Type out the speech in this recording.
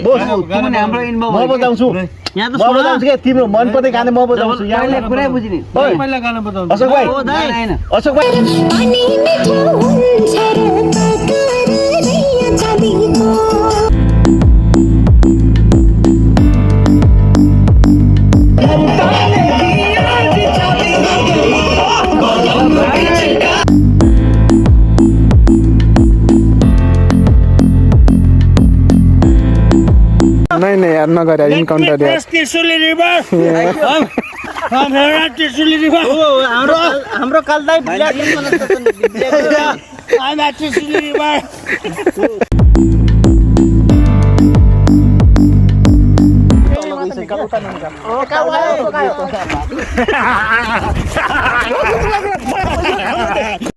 बोस तिमीले हाम्रो इन्भल्भ म बताउँछु यहाँ त म बताउँछु के तिम्रो मन पर्ने गाना म बजाउँछु यहाँले पुरै बुझिने पहिला गाना बजाउँछु अशोक भाइ हैन अशोक भाइ पानी मिठो हुन्छ र तकरैया चाबीको नहीं यार नगर इनकाउंटर यार त्रिशूली रिभर त्रिशूली रिभर हाम्रो कालदाई black I'm at Trishuli river oh